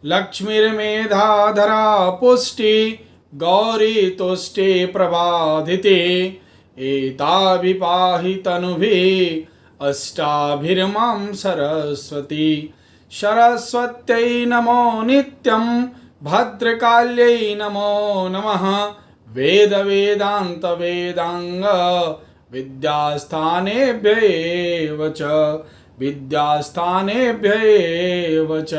लक्ष्मीर्मेधाधरा पुष्टि गौरी तुष्टि प्रबाधिते एताभि पाहि तनुभिः अष्टाभिर्मां सरस्वती। सरस्वत्यै नमो नित्यं भद्रकाल्यै नमो नमः। वेद वेदांत वेदांग विद्यास्थानेभ्यः च विद्यास्थानेभ्यः च।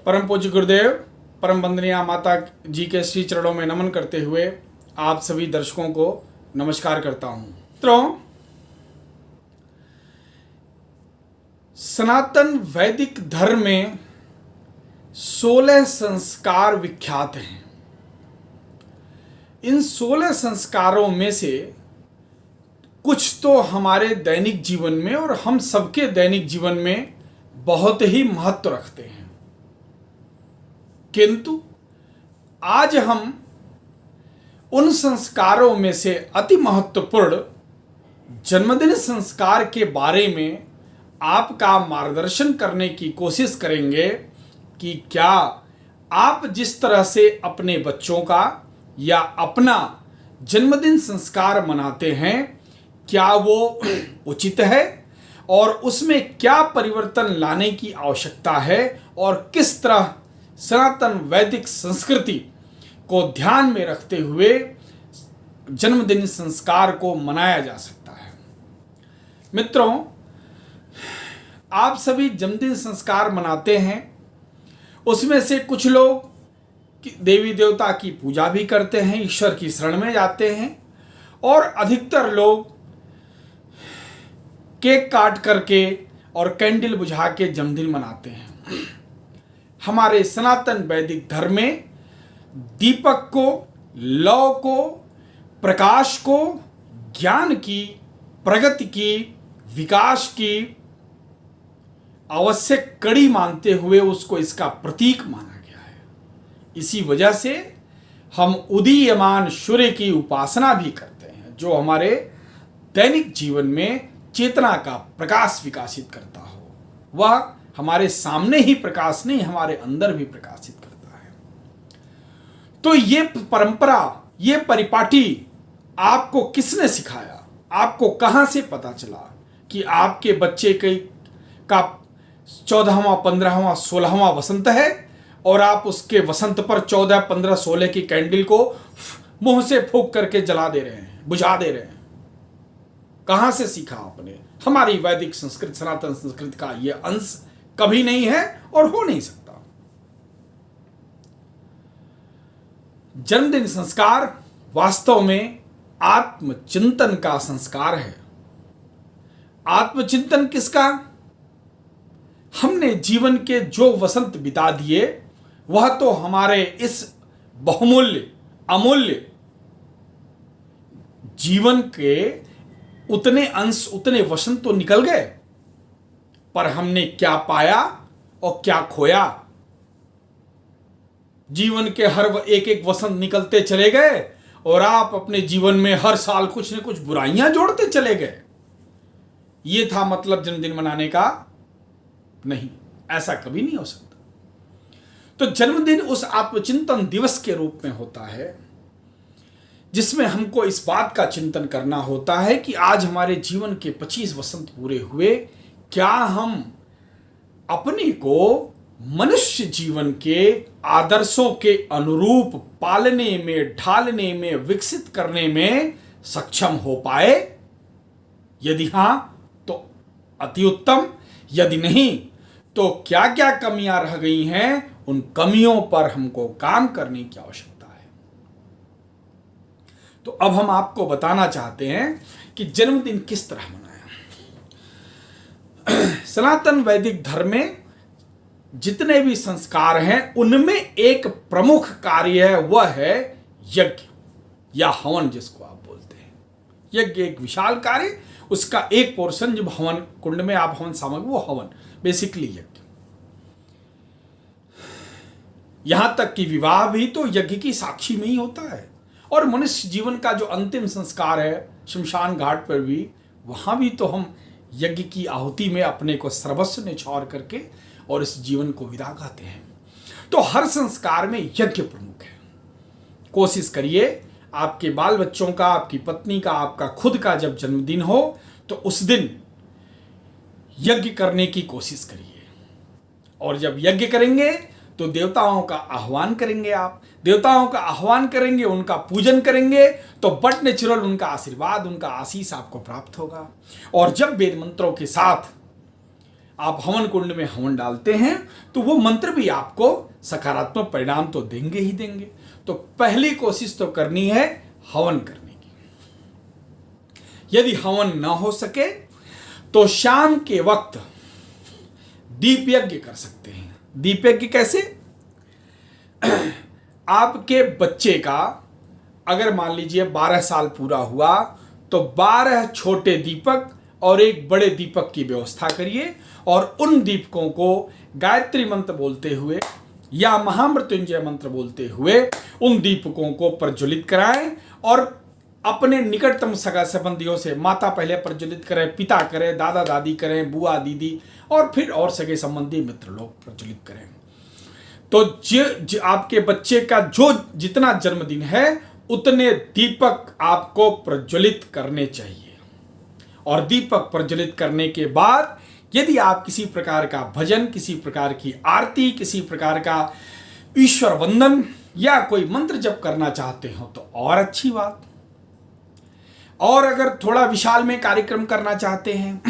परम पूज्य गुरुदेव परम वंदनीय माता जी के श्री चरणों में नमन करते हुए आप सभी दर्शकों को नमस्कार करता हूं। मित्रों, सनातन वैदिक धर्म में 16 संस्कार विख्यात हैं। इन 16 संस्कारों में से कुछ तो हमारे दैनिक जीवन में और हम सबके दैनिक जीवन में बहुत ही महत्व रखते हैं, किंतु आज हम उन संस्कारों में से अति महत्वपूर्ण जन्मदिन संस्कार के बारे में आपका मार्गदर्शन करने की कोशिश करेंगे कि क्या आप जिस तरह से अपने बच्चों का या अपना जन्मदिन संस्कार मनाते हैं, क्या वो उचित है और उसमें क्या परिवर्तन लाने की आवश्यकता है और किस तरह सनातन वैदिक संस्कृति को ध्यान में रखते हुए जन्मदिन संस्कार को मनाया जा सकता है। मित्रों, आप सभी जन्मदिन संस्कार मनाते हैं। उसमें से कुछ लोग देवी देवता की पूजा भी करते हैं, ईश्वर की शरण में जाते हैं, और अधिकतर लोग केक काट करके और कैंडल बुझा के जन्मदिन मनाते हैं। हमारे सनातन वैदिक धर्म में दीपक को, लौ को, प्रकाश को ज्ञान की, प्रगति की, विकास की आवश्यक कड़ी मानते हुए उसको इसका प्रतीक माना गया है। इसी वजह से हम उदीयमान सूर्य की उपासना भी करते हैं, जो हमारे दैनिक जीवन में चेतना का प्रकाश विकासित करता हो। वह हमारे सामने ही प्रकाश नहीं, हमारे अंदर भी प्रकाशित करता है। तो ये परंपरा, ये परिपाटी आपको किसने सिखाया? आपको कहां से पता चला कि आपके बच्चे का 14वां, 15वां, 16वां वसंत है और आप उसके वसंत पर 14, 15, 16 की कैंडल को मुंह से फूंक करके जला दे रहे हैं, बुझा दे रहे हैं? कहां से सीखा आपने? हमारी वैदिक संस्कृति, सनातन संस्कृति का यह अंश कभी नहीं है और हो नहीं सकता। जन्मदिन संस्कार वास्तव में आत्मचिंतन का संस्कार है। आत्मचिंतन किसका? हमने जीवन के जो वसंत बिता दिए वह तो हमारे इस बहुमूल्य, अमूल्य जीवन के उतने अंश, उतने वसंत तो निकल गए, पर हमने क्या पाया और क्या खोया? जीवन के हर एक एक वसंत निकलते चले गए और आप अपने जीवन में हर साल कुछ न कुछ बुराइयां जोड़ते चले गए। यह था मतलब जन्मदिन मनाने का? नहीं, ऐसा कभी नहीं हो सकता। तो जन्मदिन उस आत्मचिंतन दिवस के रूप में होता है जिसमें हमको इस बात का चिंतन करना होता है कि आज हमारे जीवन के 25 वसंत पूरे हुए, क्या हम अपने को मनुष्य जीवन के आदर्शों के अनुरूप पालने में, ढालने में, विकसित करने में सक्षम हो पाए? यदि हां तो अति उत्तम, यदि नहीं तो क्या क्या कमियां रह गई हैं, उन कमियों पर हमको काम करने की आवश्यकता है। तो अब हम आपको बताना चाहते हैं कि जन्मदिन किस तरह मनाया। सनातन वैदिक धर्म में जितने भी संस्कार हैं उनमें एक प्रमुख कार्य है, वह है यज्ञ या हवन, जिसको आप बोलते हैं। यज्ञ एक विशाल कार्य, उसका एक पोर्शन जब हवन कुंड में आप हवन सामग्री, वो हवन बेसिकली यज्ञ। यहां तक कि विवाह भी तो यज्ञ की साक्षी में ही होता है, और मनुष्य जीवन का जो अंतिम संस्कार है शमशान घाट पर भी, वहां भी तो हम यज्ञ की आहुति में अपने को सर्वस्व निछावर करके और इस जीवन को विदा कहते हैं। तो हर संस्कार में यज्ञ प्रमुख है। कोशिश करिए आपके बाल बच्चों का, आपकी पत्नी का, आपका खुद का जब जन्मदिन हो तो उस दिन यज्ञ करने की कोशिश करिए। और जब यज्ञ करेंगे तो देवताओं का आह्वान करेंगे। आप देवताओं का आह्वान करेंगे, उनका पूजन करेंगे तो बट नेचुरल उनका आशीर्वाद, उनका आशीष आपको प्राप्त होगा। और जब वेद मंत्रों के साथ आप हवन कुंड में हवन डालते हैं तो वो मंत्र भी आपको सकारात्मक परिणाम तो देंगे ही देंगे। तो पहली कोशिश तो करनी है हवन करने की। यदि हवन ना हो सके तो शाम के वक्त दीप यज्ञ कर सकते हैं। दीप यज्ञ कैसे? आपके बच्चे का अगर मान लीजिए 12 साल पूरा हुआ तो 12 छोटे दीपक और एक बड़े दीपक की व्यवस्था करिए और उन दीपकों को गायत्री मंत्र बोलते हुए या महामृत्युंजय मंत्र बोलते हुए उन दीपकों को प्रज्वलित कराएं और अपने निकटतम सगा संबंधियों से, माता पहले प्रज्वलित करें, पिता करें, दादा दादी करें, बुआ दीदी और फिर और सगे संबंधी मित्र लोग प्रज्वलित करें। तो आपके बच्चे का जो जितना जन्मदिन है उतने दीपक आपको प्रज्वलित करने चाहिए। और दीपक प्रज्वलित करने के बाद यदि आप किसी प्रकार का भजन, किसी प्रकार की आरती, किसी प्रकार का ईश्वर वंदन या कोई मंत्र जप करना चाहते हो तो और अच्छी बात। और अगर थोड़ा विशाल में कार्यक्रम करना चाहते हैं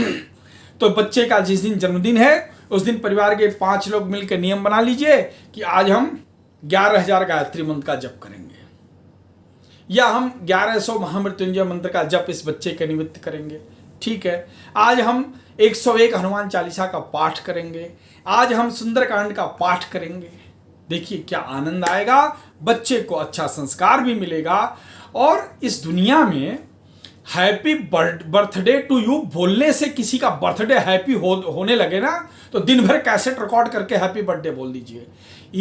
तो बच्चे का जिस दिन जन्मदिन है उस दिन परिवार के 5 लोग मिलकर नियम बना लीजिए कि आज हम 11,000 गायत्री मंत्र का जप करेंगे या हम 1100 महामृत्युंजय मंत्र का जप इस बच्चे के निमित्त करेंगे। ठीक है, आज हम 101 हनुमान चालीसा का पाठ करेंगे, आज हम सुंदरकांड का पाठ करेंगे। देखिए क्या आनंद आएगा, बच्चे को अच्छा संस्कार भी मिलेगा। और इस दुनिया में हैप्पी बर्थडे टू यू बोलने से किसी का बर्थडे हैप्पी होने लगे ना तो दिन भर कैसेट रिकॉर्ड करके हैप्पी बर्थडे बोल दीजिए।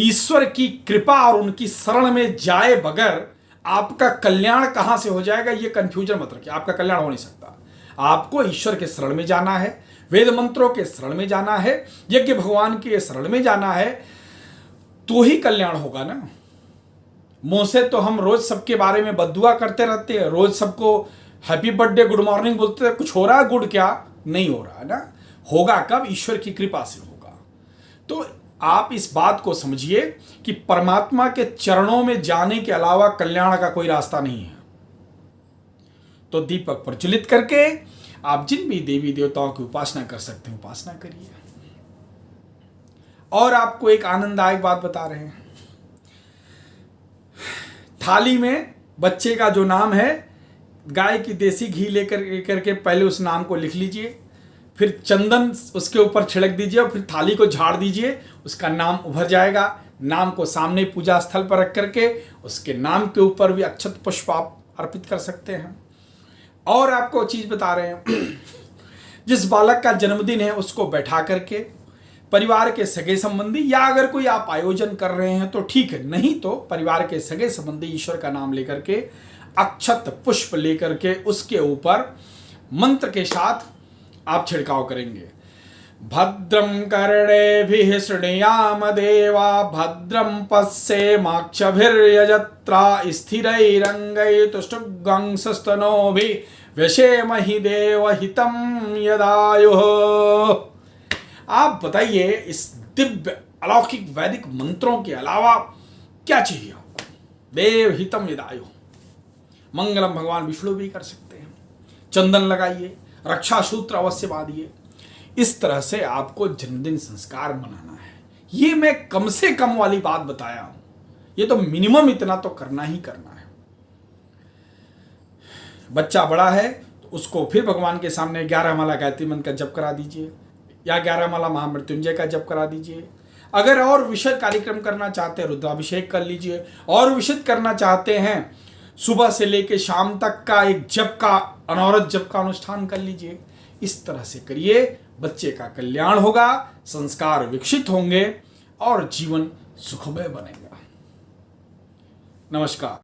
ईश्वर की कृपा और उनकी शरण में जाए बगैर आपका कल्याण कहां से हो जाएगा, ये कंफ्यूजन मत रखिए। आपका कल्याण हो नहीं सकता। आपको ईश्वर के शरण में जाना है, वेद मंत्रों के शरण में जाना है, यज्ञ भगवान के शरण में जाना है, तो ही कल्याण होगा ना। मुंह से तो हम रोज सबके बारे में बद्दुआ करते रहते हैं, रोज सबको हैप्पी बर्थडे गुड मॉर्निंग बोलते हैं। कुछ हो रहा है गुड? क्या नहीं हो रहा है ना। होगा कब? ईश्वर की कृपा से होगा। तो आप इस बात को समझिए कि परमात्मा के चरणों में जाने के अलावा कल्याण का कोई रास्ता नहीं है। तो दीपक प्रज्वलित करके आप जिन भी देवी देवताओं की उपासना कर सकते हैं उपासना करिए। और आपको एक आनंददायक बात बता रहे हैं, थाली में बच्चे का जो नाम है गाय की देसी घी लेकर करके पहले उस नाम को लिख लीजिए, फिर चंदन उसके ऊपर छिड़क दीजिए और फिर थाली को झाड़ दीजिए, उसका नाम उभर जाएगा। नाम को सामने पूजा स्थल पर रख करके उसके नाम के ऊपर भी अक्षत पुष्प आप अर्पित कर सकते हैं। और आपको चीज बता रहे हैं, जिस बालक का जन्मदिन है उसको बैठा करके परिवार के सगे संबंधी या अगर कोई आप आयोजन कर रहे हैं तो ठीक है, नहीं तो परिवार के सगे संबंधी ईश्वर का नाम लेकर के अक्षत पुष्प लेकर के उसके ऊपर मंत्र के साथ आप छिड़काव करेंगे। भद्रम कर्णेभिः शृणुयाम देवा भद्रम पश्येमाक्षभिर्यजत्रा स्थिरैरङ्गैस्तुष्टुवांसस्तनोभिः व्यशेमहि देवहितं यदायुः। आप बताइए इस दिव्य अलौकिक वैदिक मंत्रों के अलावा क्या चाहिए आपको? देवहितं यदायुः। मंगलम भगवान विष्णु भी कर सकते हैं। चंदन लगाइए, रक्षा सूत्र अवश्य बांधिए। इस तरह से आपको जन्मदिन संस्कार मनाना है। ये मैं कम से कम वाली बात बताया हूं, ये तो मिनिमम इतना तो करना ही करना है। बच्चा बड़ा है तो उसको फिर भगवान के सामने 11 माला गायत्री मंत्र का जप करा दीजिए या 11 माला महामृत्युंजय का जप करा दीजिए। अगर और विशद कार्यक्रम करना चाहते हैं रुद्राभिषेक कर लीजिए। और विशद करना चाहते हैं सुबह से लेकर शाम तक का एक जप का अनवरत जप का अनुष्ठान कर लीजिए। इस तरह से करिए, बच्चे का कल्याण होगा, संस्कार विकसित होंगे और जीवन सुखमय बनेगा। नमस्कार।